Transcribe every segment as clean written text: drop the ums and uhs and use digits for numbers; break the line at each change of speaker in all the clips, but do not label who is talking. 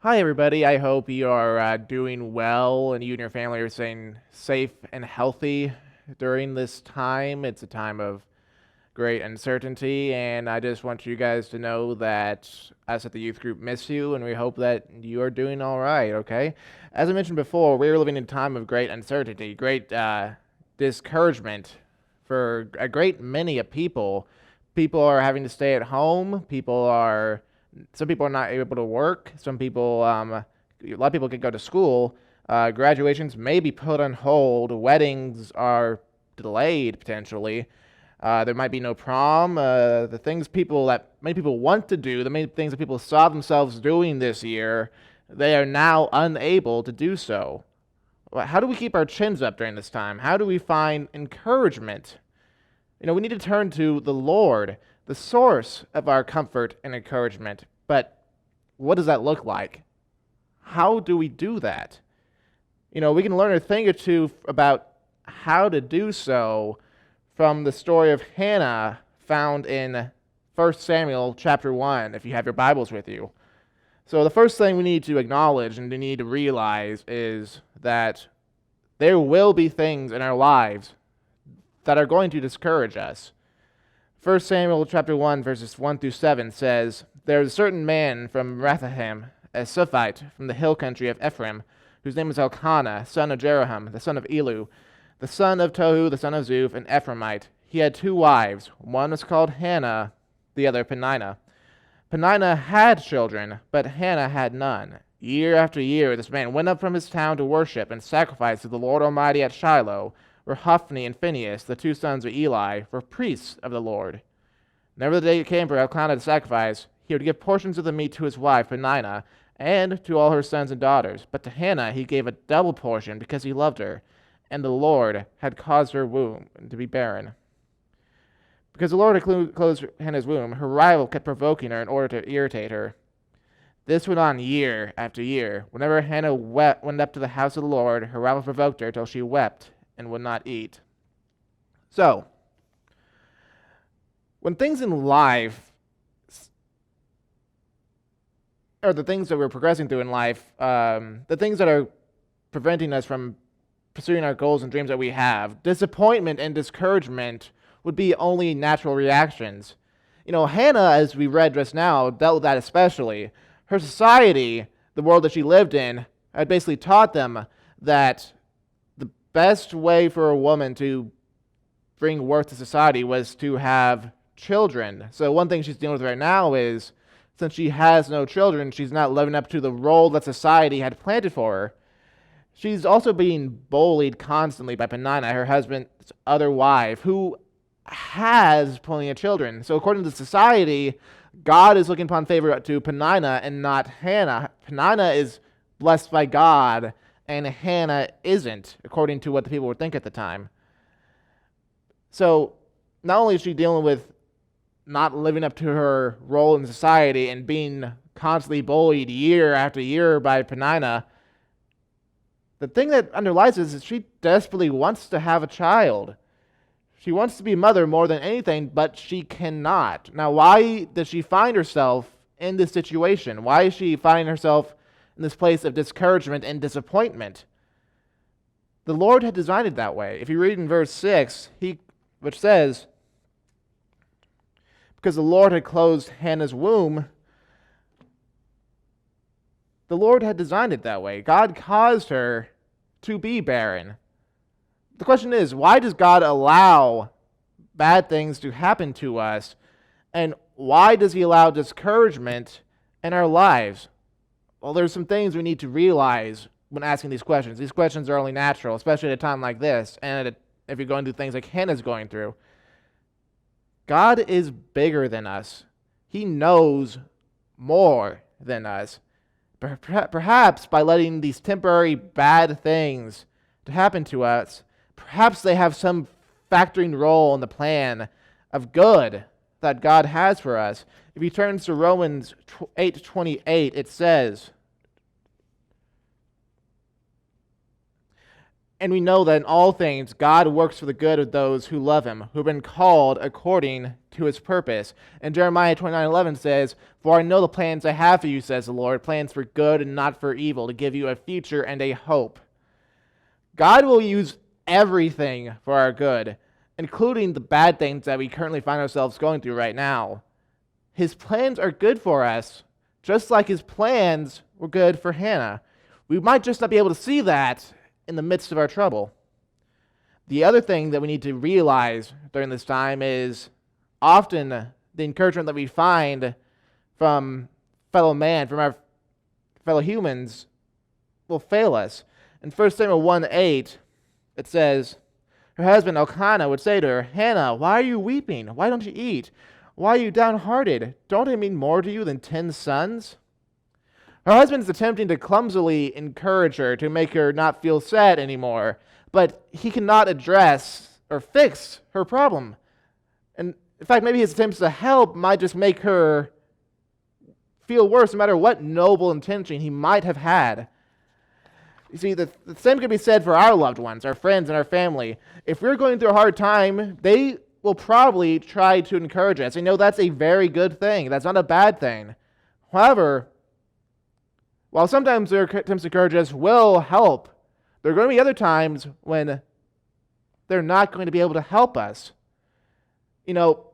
Hi, everybody. I hope you are doing well and you and your family are staying safe and healthy during this time. It's a time of great uncertainty, and I just want you guys to know that us at the youth group miss you, and we hope that you are doing all right, okay? As I mentioned before, we're living in a time of great uncertainty, great discouragement for a great many of people. People are having to stay at home. Some people are not able to work. A lot of people can go to school. Graduations may be put on hold. Weddings are delayed potentially. There might be no prom. The things people that many people want to do, the many things that people saw themselves doing this year, they are now unable to do so. How do we keep our chins up during this time? How do we find encouragement? We need to turn to the Lord, the source of our comfort and encouragement. But what does that look like? How do we do that? We can learn a thing or two about how to do so from the story of Hannah found in 1 Samuel chapter 1, if you have your Bibles with you. So the first thing we need to acknowledge and we need to realize is that there will be things in our lives that are going to discourage us. 1 Samuel chapter 1, verses 1 through 7 says, "There is a certain man from Bethlehem, a Suphite, from the hill country of Ephraim, whose name is Elkanah, son of Jeroham, the son of Elu, the son of Tohu, the son of Zuph, an Ephraimite. He had two wives. One was called Hannah, the other Peninnah. Peninnah had children, but Hannah had none. Year after year this man went up from his town to worship and sacrifice to the Lord Almighty at Shiloh, where Hophni and Phinehas, the two sons of Eli, were priests of the Lord. Whenever the day came for Elkanah to sacrifice, he would give portions of the meat to his wife Peninnah and to all her sons and daughters. But to Hannah he gave a double portion because he loved her, and the Lord had caused her womb to be barren. Because the Lord had closed Hannah's womb, her rival kept provoking her in order to irritate her. This went on year after year. Whenever Hannah went up to the house of the Lord, her rival provoked her till she wept and would not eat." So, when things in life, or the things that we're progressing through in life, the things that are preventing us from pursuing our goals and dreams that we have, disappointment and discouragement would be only natural reactions. Hannah, as we read just now, dealt with that especially. Her society, the world that she lived in, had basically taught them that the best way for a woman to bring worth to society was to have children. So one thing she's dealing with right now is, since she has no children, she's not living up to the role that society had planted for her. She's also being bullied constantly by Peninnah, her husband's other wife, who has plenty of children. So according to society, God is looking upon favor to Peninnah and not Hannah. Peninnah is blessed by God, and Hannah isn't, according to what the people would think at the time. So not only is she dealing with not living up to her role in society and being constantly bullied year after year by Peninnah, the thing that underlies this is she desperately wants to have a child. She wants to be a mother more than anything, but she cannot. Now, why does she find herself in this situation? Why is she finding herself in this place of discouragement and disappointment? The Lord had designed it that way. If you read in verse 6, which says, "Because the Lord had closed Hannah's womb," the Lord had designed it that way. God caused her to be barren. The question is, why does God allow bad things to happen to us? And why does he allow discouragement in our lives? Well, there's some things we need to realize when asking these questions. These questions are only natural, especially at a time like this, and if you're going through things like Hannah's going through. God is bigger than us. He knows more than us. Perhaps by letting these temporary bad things to happen to us, perhaps they have some factoring role in the plan of good that God has for us. If you turn to Romans 8:28, it says, And we know that in all things, God works for the good of those who love him, who have been called according to his purpose. And Jeremiah 29:11 says, "For I know the plans I have for you, says the Lord, plans for good and not for evil, to give you a future and a hope." God will use everything for our good, including the bad things that we currently find ourselves going through right now. His plans are good for us, just like his plans were good for Hannah. We might just not be able to see that in the midst of our trouble. The other thing that we need to realize during this time is often the encouragement that we find from fellow man, from our fellow humans, will fail us. In 1 Samuel 1:8, it says, her husband Elkanah would say to her, "Hannah, why are you weeping? Why don't you eat? Why are you downhearted? Don't I mean more to you than 10 sons?" Her husband is attempting to clumsily encourage her to make her not feel sad anymore, but he cannot address or fix her problem. And in fact, maybe his attempts to help might just make her feel worse, no matter what noble intention he might have had. You see, the same can be said for our loved ones, our friends, and our family. If we're going through a hard time, they will probably try to encourage us. You know, that's a very good thing. That's not a bad thing. However, while sometimes their attempts to encourage us will help, there are going to be other times when they're not going to be able to help us. You know,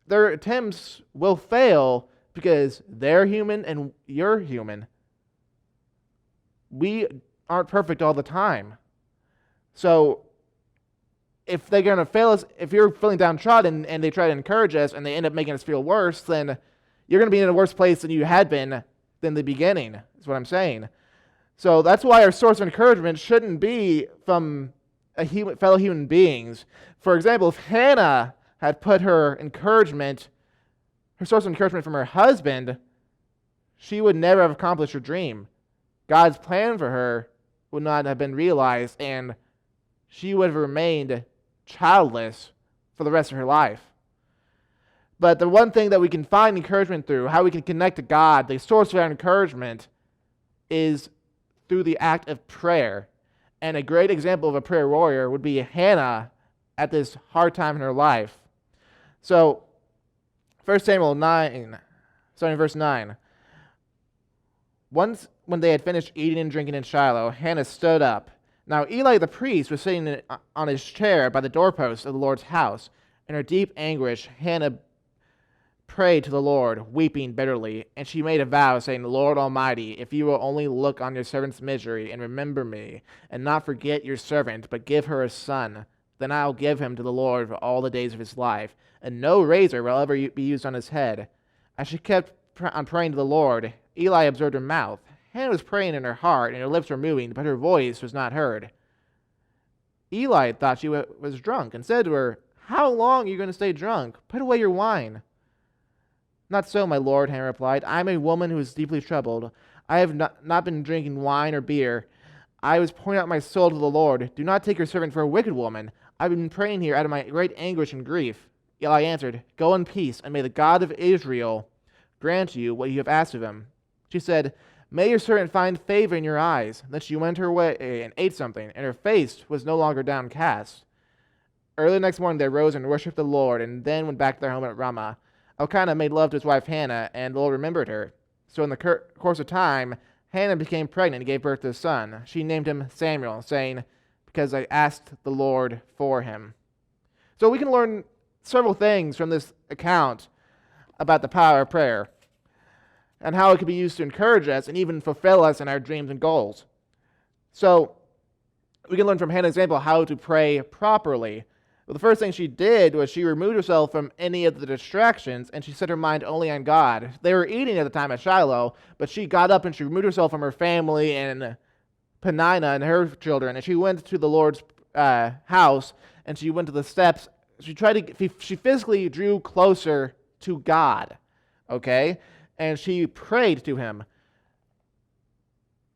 their attempts will fail because they're human and you're human. We aren't perfect all the time. So if they're going to fail us, if you're feeling downtrodden and they try to encourage us and they end up making us feel worse, then you're going to be in a worse place than you had been than the beginning, is what I'm saying. So that's why our source of encouragement shouldn't be from fellow human beings. For example, if Hannah had put her source of encouragement from her husband, she would never have accomplished her dream. God's plan for her would not have been realized, and she would have remained childless for the rest of her life. But the one thing that we can find encouragement through, how we can connect to God, the source of our encouragement, is through the act of prayer. And a great example of a prayer warrior would be Hannah at this hard time in her life. So, 1 Samuel 9, starting verse 9. Once when they had finished eating and drinking in Shiloh, Hannah stood up. Now Eli the priest was sitting on his chair by the doorpost of the Lord's house. In her deep anguish, Hannah prayed to the Lord, weeping bitterly, and she made a vow, saying, "Lord Almighty, if you will only look on your servant's misery and remember me, and not forget your servant, but give her a son, then I'll give him to the Lord for all the days of his life, and no razor will ever be used on his head." As she kept on praying to the Lord, Eli observed her mouth. Hannah was praying in her heart, and her lips were moving, but her voice was not heard. Eli thought she was drunk, and said to her, "How long are you going to stay drunk? Put away your wine." "Not so, my lord," Hannah replied. "I am a woman who is deeply troubled. I have not been drinking wine or beer. I was pouring out my soul to the Lord. Do not take your servant for a wicked woman. I've been praying here out of my great anguish and grief." Eli answered, "Go in peace, and may the God of Israel grant you what you have asked of him." She said, "May your servant find favor in your eyes." Then she went her way and ate something, and her face was no longer downcast. Early the next morning they rose and worshipped the Lord, and then went back to their home at Ramah. Elkanah made love to his wife Hannah, and the Lord remembered her. So in the course of time, Hannah became pregnant and gave birth to a son. She named him Samuel, saying, "Because I asked the Lord for him." So we can learn several things from this account about the power of prayer and how it can be used to encourage us and even fulfill us in our dreams and goals. So we can learn from Hannah's example how to pray properly. Well, the first thing she did was she removed herself from any of the distractions, and she set her mind only on God. They were eating at the time at Shiloh, but she got up and she removed herself from her family and Peninnah and her children, and she went to the Lord's house, and she went to the steps. She physically drew closer to God, okay? And she prayed to him.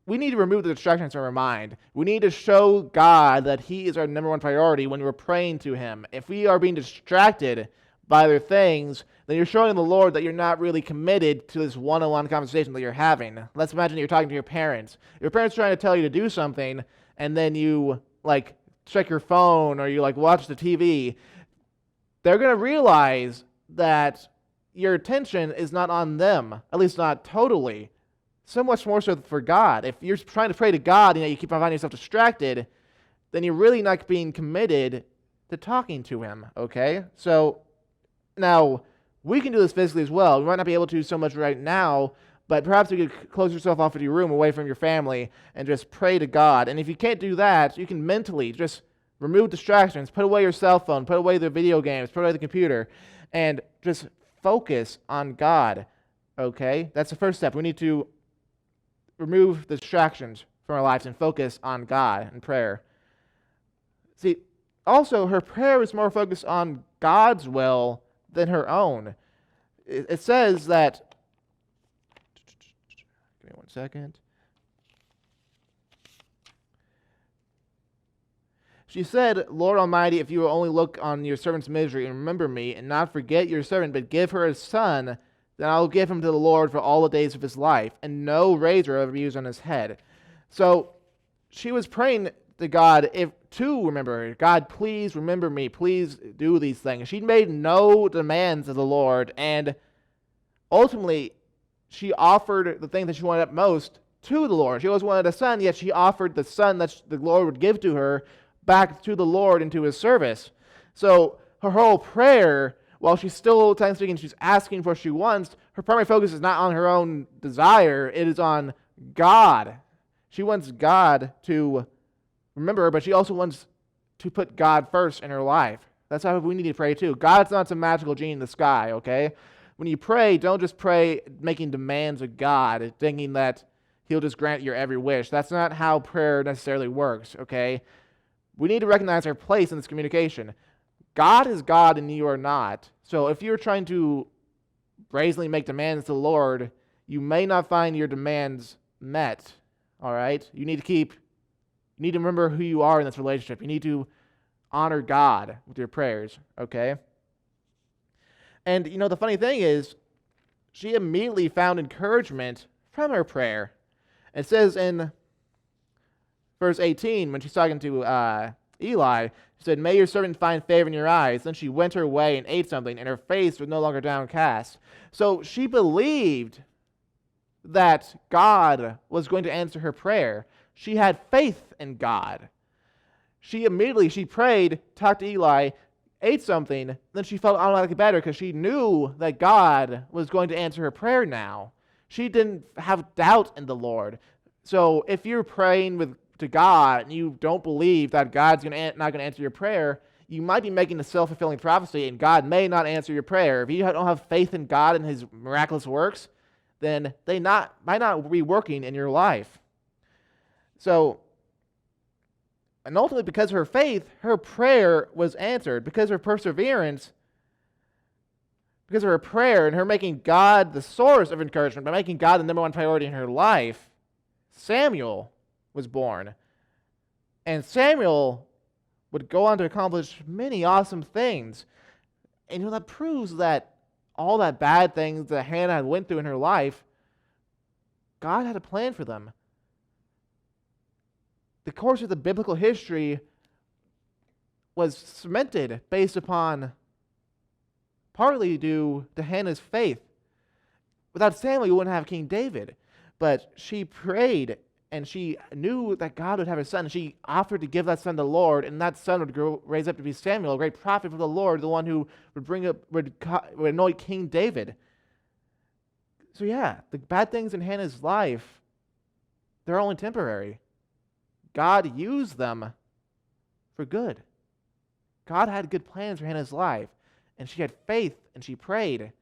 We need to remove the distractions from our mind. We need to show God that he is our number one priority when we're praying to him. If we are being distracted by other things, then you're showing the Lord that you're not really committed to this one-on-one conversation that you're having. Let's imagine you're talking to your parents. Your parents are trying to tell you to do something, and then you check your phone or you watch the TV. They're going to realize that your attention is not on them, at least not totally. So much more so for God. If you're trying to pray to God and you keep on finding yourself distracted, then you're really not being committed to talking to Him, okay? So, now, we can do this physically as well. We might not be able to so much right now, but perhaps you could close yourself off in your room away from your family and just pray to God. And if you can't do that, you can mentally just remove distractions, put away your cell phone, put away the video games, put away the computer, and just focus on God, okay? That's the first step. We need to remove the distractions from our lives and focus on God in prayer. See, also, her prayer is more focused on God's will than her own. It says that, give me one second. She said, Lord Almighty, if you will only look on your servant's misery and remember me, and not forget your servant, but give her a son, then I will give him to the Lord for all the days of his life, and no razor ever be used on his head. So she was praying to God to remember her. God, please remember me. Please do these things. She made no demands of the Lord, and ultimately, she offered the thing that she wanted up most to the Lord. She always wanted a son, yet she offered the son that the Lord would give to her back to the Lord into His service. So her whole prayer, while she's still time speaking, she's asking for what she wants, her primary focus is not on her own desire, it is on God. She wants God to remember her, but she also wants to put God first in her life. That's how we need to pray too. God's not some magical genie in the sky, okay? When you pray, don't just pray making demands of God, thinking that He'll just grant your every wish. That's not how prayer necessarily works, okay? We need to recognize our place in this communication. God is God and you are not. So if you're trying to brazenly make demands to the Lord, you may not find your demands met, all right? You need to remember who you are in this relationship. You need to honor God with your prayers, okay? And, the funny thing is, she immediately found encouragement from her prayer. It says in verse 18, when she's talking to Eli, she said, "May your servant find favor in your eyes." Then she went her way and ate something, and her face was no longer downcast. So she believed that God was going to answer her prayer. She had faith in God. She prayed, talked to Eli, ate something, then she felt automatically better because she knew that God was going to answer her prayer now. She didn't have doubt in the Lord. So if you're praying to God and you don't believe that God's not going to answer your prayer, you might be making a self-fulfilling prophecy, and God may not answer your prayer. If you don't have faith in God and His miraculous works, then they might not be working in your life. So, and ultimately, because of her faith, her prayer was answered. Because of her perseverance, because of her prayer and her making God the source of encouragement, by making God the number one priority in her life, Samuel was born. And Samuel would go on to accomplish many awesome things. And that proves that all that bad things that Hannah went through in her life, God had a plan for them. The course of the biblical history was cemented based upon, partly due to Hannah's faith. Without Samuel, you wouldn't have King David. But she prayed, and she knew that God would have a son. She offered to give that son to the Lord, and that son would raise up to be Samuel, a great prophet for the Lord, the one who would anoint King David. So yeah, the bad things in Hannah's life, they're only temporary. God used them for good. God had good plans for Hannah's life, and she had faith, and she prayed,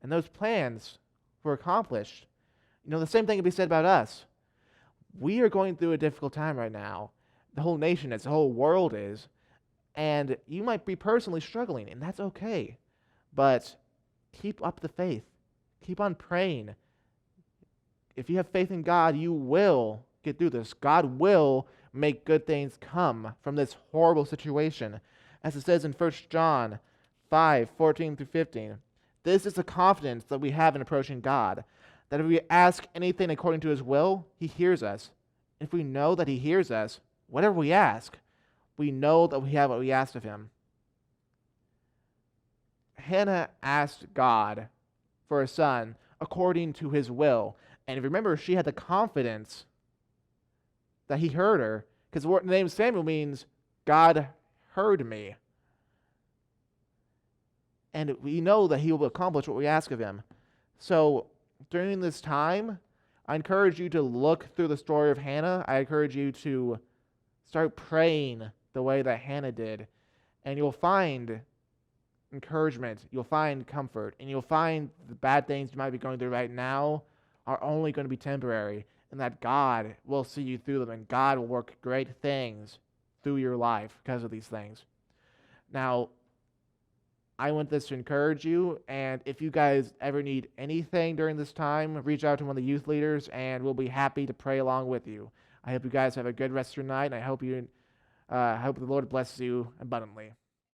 and those plans were accomplished. The same thing can be said about us. We are going through a difficult time right now. The whole nation is, the whole world is, and you might be personally struggling, and that's okay. But keep up the faith. Keep on praying. If you have faith in God, you will get through this. God will make good things come from this horrible situation. As it says in 1 John 5:14 through 15, This is the confidence that we have in approaching God, that if we ask anything according to his will, he hears us. If we know that he hears us, whatever we ask, we know that we have what we asked of him. Hannah asked God for a son according to his will. And remember, she had the confidence that he heard her, because the name Samuel means God heard me. And we know that he will accomplish what we ask of him. So during this time, I encourage you to look through the story of Hannah. I encourage you to start praying the way that Hannah did. And you'll find encouragement, you'll find comfort, and you'll find the bad things you might be going through right now are only going to be temporary, and that God will see you through them, and God will work great things through your life because of these things. Now, I want this to encourage you, and if you guys ever need anything during this time, reach out to one of the youth leaders, and we'll be happy to pray along with you. I hope you guys have a good rest of your night, and I hope the Lord blesses you abundantly.